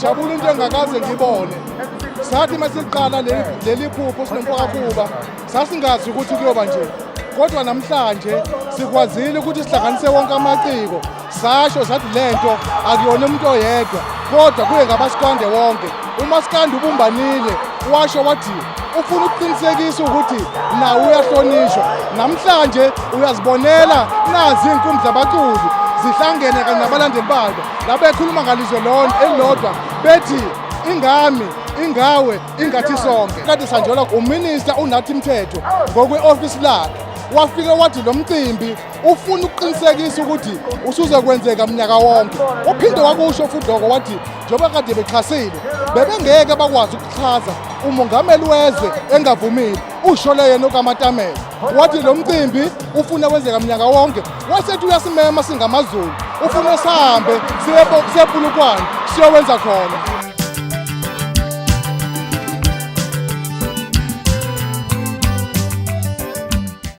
ngijabula into engakaze ngibone. Sathi masiqala leli phupho sinomfakakuba sasingazi ukuthi kuyoba nje. Kodwa namhlanje sikwazile ukuthi sihlanganise wonke amaciko. Sasho sathi lento akuyona umuntu oyedwa kodwa kuye ngabasikande wonke. UMasikandi ubumbanile washo wathi ufuna ukuqinisekisa ukuthi nawe uyahlonishwa. Namhlanje uyazibonela nazi inkundla zabaculi zihlangene kanye nabalandeli babo labekhuluma ngalizwe elilodwa bethi ingami ingawe ingathi sonke. Kade sanjelwa uMinister uNathi Mthethwa ngokwe-office lakhe wafike wathi lo mcimbi ufuna ukuqinisekisa ukuthi usuzokwenzeka mnyaka wonke. Uphinde wakusho futhi lokho wathi njengoba kade bexhasile bebengeke bakwazi ukuchaza umongameli wezwe engavumile usho le yena uKamatamela. Wathi lo mcimbi ufuna wenzeka mnyaka wonke. Wasethi uyasimema singamaZulu ufuna sihambe siye ePolokwane siyowenza khona.